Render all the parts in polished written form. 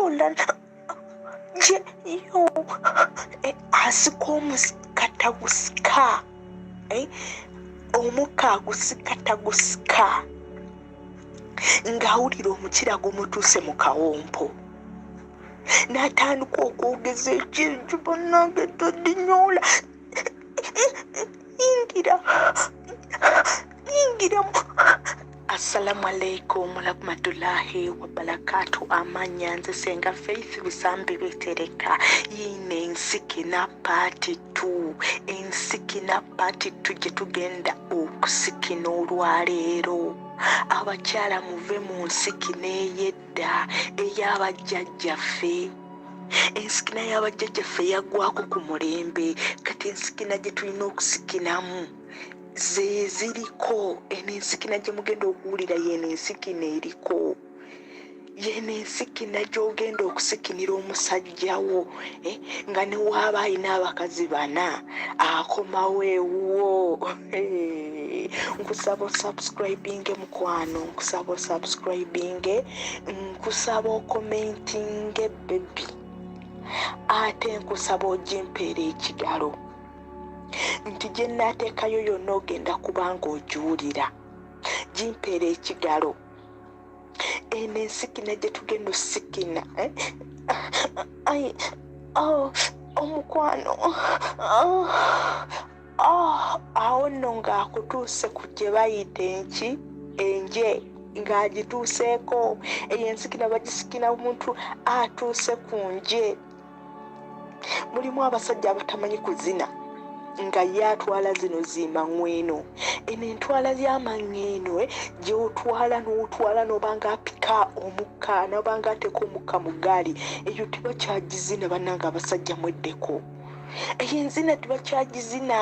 nyola je yo asika omusikata gusika omuka agusikata gusika ng'awulira omukira gumutuuse mu kawompo n'atandika okwogeza ekintu bannange todinyola yingira assalamu alaikum warahmatullahi wabarakatu amanya nze senga Faith bisambi bitereka yine ensikina part 2 ensikina part 2 gye tugenda okusikina olwaleero abakyala muve mu nsikina ey'edda ey'abajjajjaffe ensikina y'abajjajjaffe yaggwako ku mulembe kati ensikina gye tulina okusikinamu ze ziriko ensikina gye mugenda okuwulira yene ensikina eriko yene ensikina gy'ogenda okusikinira omusajjawo nga ne waaba alina abakazi bana akomawo ewuwo nkusaba osubscribinge mukwano nkusaba osubscribinge nkusaba okomentinge bebi ate nkusaba ogimpeera ekigalo nti gye naateekayo yonna ogenda kubanga ogiwulira gimpeera ekigalo eno ensikina gye tugenda osikina omukwano awo nno ng'akutuuse ku gye bayita enje ng'agituuseeko eyo ensikina bagisikina omuntu atuuse ku nje mulimu abasajja abatamanyi kuzina nga yatwala zino zimangweno eno entwala y'amangweno gy'otwala n'otwala n'obanga apika omukka n'obanga ateeka omukka mu ggaali eyo tebakyagizina bannanga abasajja mweddeko eyo enzina tebakyagizina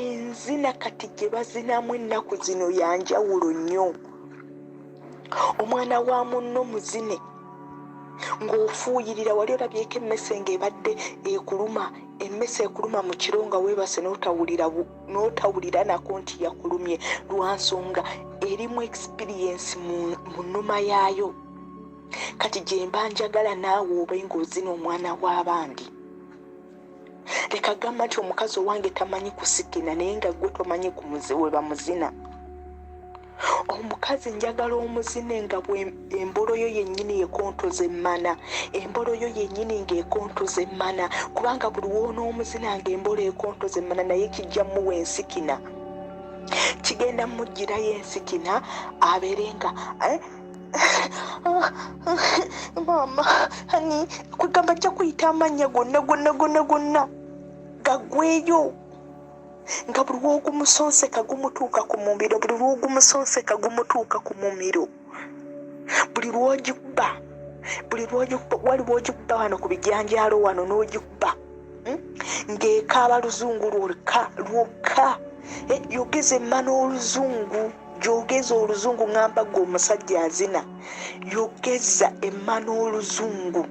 enzina kati gye bazinamu ennaku zino yanjawulo nnyo omwana wa munno muzine ng'ofuuyirira wali olabyeko emmese ng'ebadde ekuluma emmese ekuluma mu kiro nga weebase n'otawulira nako nti yakulumye lwa nsonga erimu experience mu nnuma yaayo kati gye mba njagala naawe obe ng'ozina omwana w'abandi leka gamba nti omukazi owange tamanyi kusikina naye nga gwe tomanyi we bamuzina omukazi njagala omuzine nga embolo yo yennyini yekontoza emmana embolo yo yennyini ng'ekontoza emmana kubanga buli woon'omuzina ng'embolo ekontoza emmana naye kijja muwa ensikina kigenda mugirayo ensikina abeere nga maama hani kwegamba ajja kuyita amannya gonna gaggweyo nga buli lw'ogumusonseka gumutuuka ku mumiro buli lw'ogumusonseka gumutuuka ku mumiro buli lw'ogikuba wali bw'ogikuba wano ku bijanjaalo wano n'ogikuba ng'ekaaba luzungu lwokka yogeza emmana oluzungu gyogeza oluzungu ngamba gwe omusajja azina yogeza emmana oluzungu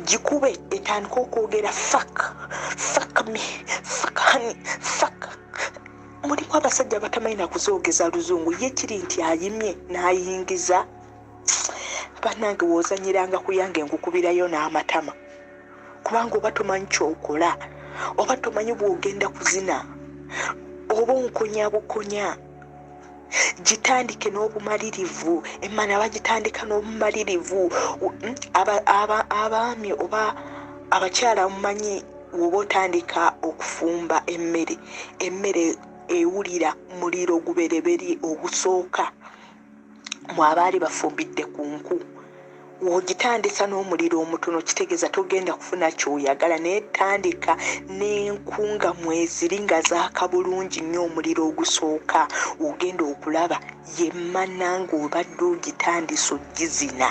gikube etandika okwogera fuck me fuck honey fuck mulimu abasajja abatamanyi na kuzoogeza luzungu ye kiri nti ayimye n'ayingiza bannange woozanyiranga kuyange nkukubirayo n'amatama kubanga oba tomanyi kyokola oba tomanyi bw'ogenda kuzina oba onkonya bukonya gitandike n'obumalirivu emmana bagitandika n'obumalirivu abaami oba abakyala mumanyi woba otandika okufumba emmere ewulira muliro gubereberi ogusooka mu abaali bafumbidde ku nku wogitandisa n'omuliro omutono kitegeeza togenda kufuna kyoyagala naye tandika n'enku nga mweziri nga zaaka bulungi nnyo omuliro ogusooka ogenda okulaba yemmana ng'obadde ogitandisa ogizina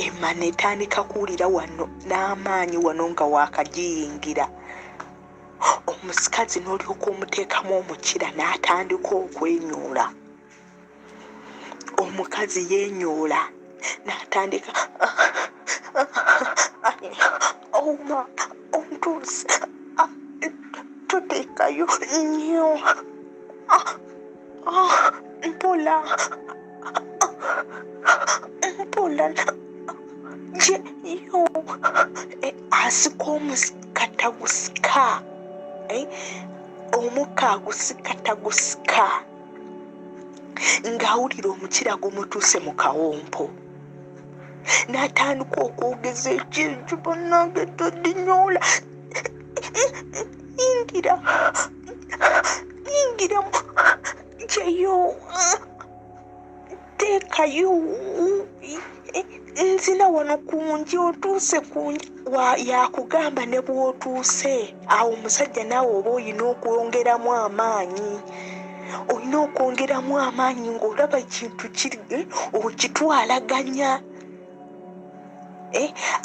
emmana etandika kuwulira wano n'amaanyi wano nga waakagiyingira omusikazi n'olyoka omuteekamu omukira n'atandika okwenyoola omukazi yeenyoola n'atandika oma ontuusi toteekayo nnyo mpola mpola yo asika omusika tagusika omukka agusika tagusika ng'awulira omukira gumutuuse mu kawompo n'atandika okwogeza ekintu bannange todinyola yingira jeyo teekayo nzina wano kungi otuuse kungi yakugamba ne bw'otuuse awo omusajja naawe oba olina okwongeramu amaanyi ng'olaba ekintu kiri okitwalaganya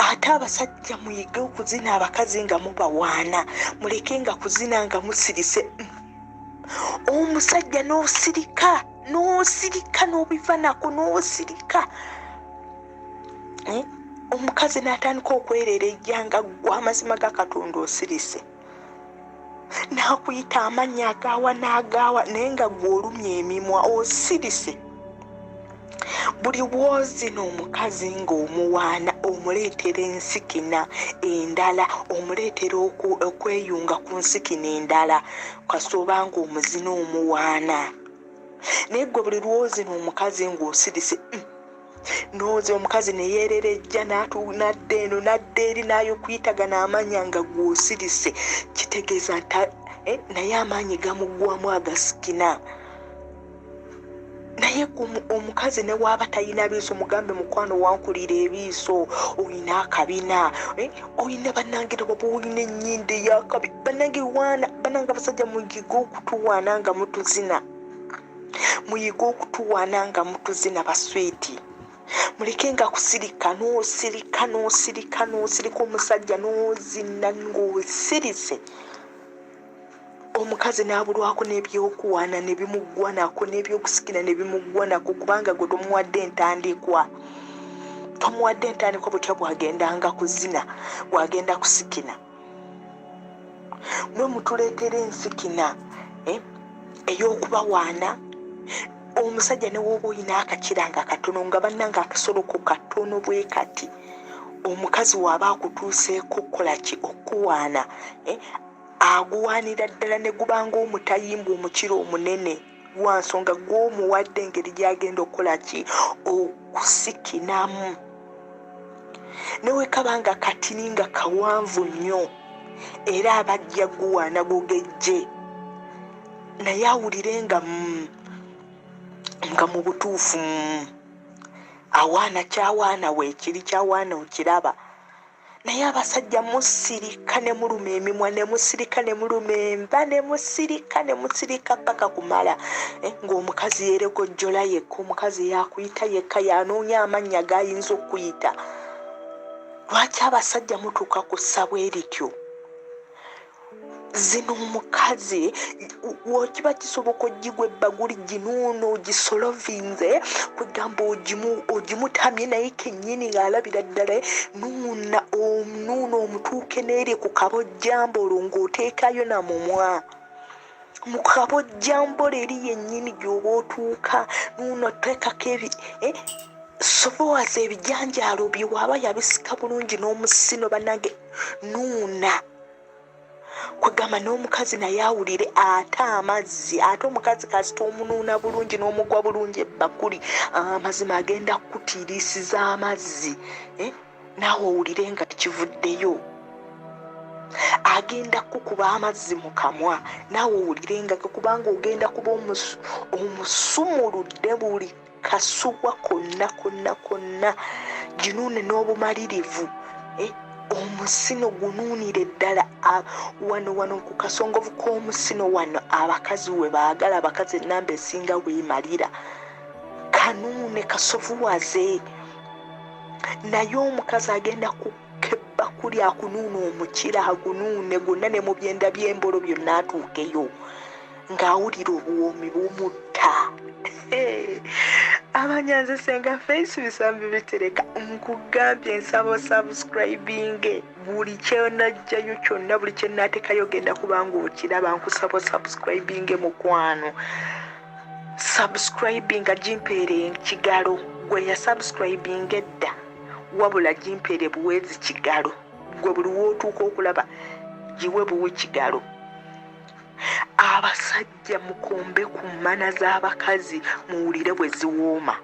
ate abasajja muyige okuzina abakazi nga mubawaana muleke nga kuzina nga musirise omusajja n'osirika n'obiva nako n'osirika omukazi n'atandika okwerera ejjanga gwa amazima ga Katonda osirise n'akuyita amannya agaawa n'agaawa naye nga gw'olumya emimwa osirise buli bw'ozina omukazi ng'omuwaana omuleetera ensikina endala omuleetera okweyunga ku nsikina endala kasooba ng'omuzina omuwaana naye gwe buli lw'ozina omukazi ng'osirise noozi omukazi ne yeererejja n'adda eno n'adda eri n'ayokuyitagana amanya nga gw'osirise kitegeeza nti naye amaanyi gamuggwamu agasikina naye omukazi ne waaba talina biiso mugambe mukwano wankulira ebiiso olina akabina olina bannange baba olina ennyinda ey'akabi bannange waana bannange abasajja muyiga okutuwaana nga mutuzina muyiga okutuwaana nga mutuzina baswiti muleke nga kusirika n'osirika omusajja n'ozina ng'osirise omukazi n'abulwako n'ebyokuwaana ne bimuggwanako n'ebyokusikina ne bimuggwanako kubanga gwe tomuwadde entandikwa butya bwagendanga kuzina bwagenda kusikina mwe mutuleetera ensikina ey'okubawaana omusajja ne wooba olina akakira nga katono nga bannanga akasoloko katono bwe kati omukazi waaba akutuuseeko okukola ki okuwaana aguwaanira ddala ne gubanga omutayimba omukiro omunene lwa nsonga gw'omuwadde engeri gy'agenda okukola ki okusikinamu newe kabanga katini nga kawanvu nnyo era abajja guwaana gugejje naye awulire nga mu butuufu awaana kyawaana weekiri kyawaana okiraba naye abasajja musirika ne muluma emimwa ne musirika ne muluma enva ne musirika paka kumala ng'omukazi yeeregojjola yekka omukazi yakuyita yekka yanoonya amannya g'ayinza okuyita lwaki abasajja mutuuka ku ssabwe erityo zino omukazi wokiba kisoboka ogigwa ebbaguli ginuuno ogisolovinze kwegamba ogimutamye naye kennyini ng'alabira ddala nuuna omutuuke n'eri ku kabojjambolo ng'oteekayo na mumwa mu kabojjambolo eri yennyini gy'oba otuuka nuuno teekako sobowaza ebijanjaalo bye waaba yabisika bulungi n'omusino bannange nuuna kwegamba n'omukazi naye awulire ate amazzi ate omukazi kasita omunuuna bulungi n'omugwa bulungi ebbakuli amazima agenda kukutiiriisiza amazzi naawe owulire nga tekivuddeyo agenda kukuba amazzi mu kamwa naawe owulire nga kubanga ogenda kuba omusumuludde buli kasuwa konna ginuune n'obumalirivu omusino gunuunire ddala wano ku kasongovu k'omusino wano abakazi we baagala abakazi ennamba esinga weemalira kanuune kasovuwaze naye omukazi agenda kukebbakuli akunuuna omukira agunuune gwonna ne mu byenda by'embolo byonna atuukeyo ng'awulira obuwoomi bumutta abanyanze senga face bisambi bitereka nkugambye nsaba subscribing buli kyenajjayo kyonna buli kyenateekayo genda kubanga okiraba nkusaba subscribing mukwano subscribinga jimpeere ekigalo gwe ya subscribinga edda wabula jimpeere buweezi kigalo gwe buli wootuuka okulaba giwe buwe kigalo. Abasajja mukombe ku mmana z'abakazi muwulire bwe ziwooma.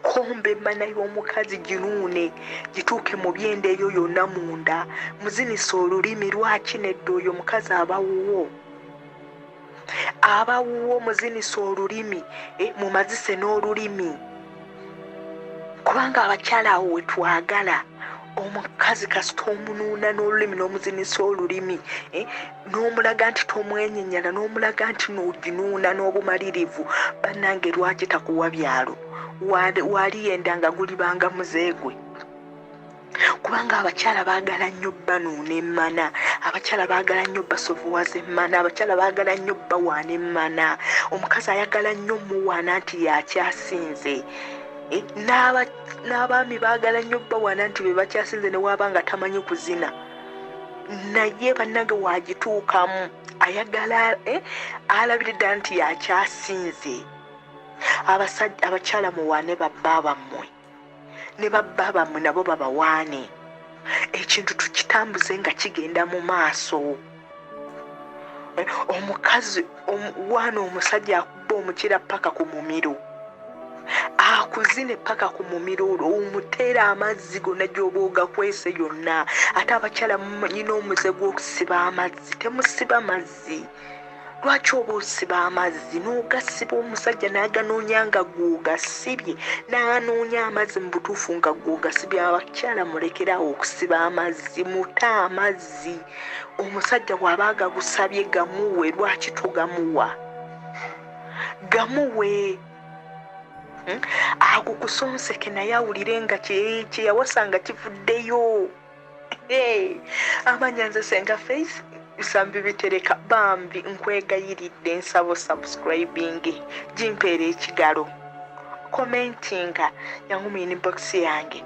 Kombe emmana y'omukazi ginuune gituuke mu byenda eyo yonna munda muzinisa olulimi lwaki nedda oyo mukazi abawuwo muzinisa olulimi mumazise n'olulimi kubanga abakyala awo we twagala omukazi kasita omunuuna n'olulimi n'omuzinisa olulimi n'omulaga nti tomwenyenyala n'omulaga nti n'oginuuna n'obumalirivu bannange lwaki takuwa byalo wali yendanga gulibanga muzeegwe kubanga abakyala baagala nnyo banuuna emmana, abakyala baagala nnyo basovuwaza emmana, abakyala baagala nnyo bawaana emmana. Omukazi ayagala nnyo muwaana nti yakyasinze. N'abaami baagala nnyo bawaana nti be bakyasinze ne waaba nga tamanyi kuzina. Naye bannange waagituukamu ayagala alabire ddala nti yakyasinze. Abakyala muwaane babba bammwe ne babba bammwe nabo babawaane. Ekintu tukitambuze nga kigenda mu maaso. Omukazi waana omusajja akubba omukira paka ku mumiro akuzine paka ku mumiro omuteera amazzi gonna gy'oba ogakwese yonna. Ate abakyala nyina omuze gw'okusiba amazzi temusiba mazzi. Lwaki oba osiba amazzi n'ogasiba omusajja n'aganoonya nga gw'ogasibye n'anoonya amazzi mu butuufu nga gw'ogasibye? Abakyala mulekerawo okusiba amazzi, muta amazzi. Omusajja bw'aba agagusabye gamuwe. Lwaki togamuwa? Gamuwe. Ago kusonseke naye awulire nga kye yawasanga kivuddeyo. Amanya nze Senga Face bisambi bitereka bambi nkwegayiridde nsabo subscribing jimpeere ekigalo commentinga yangu mu inbox yange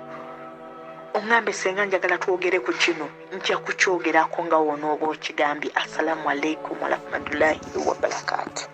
ongambe Senga njagala twogere ku kino nja kukyogerako nga wonooba okigambye. Assalamu alaikum warahmatullahi wabarakatuh.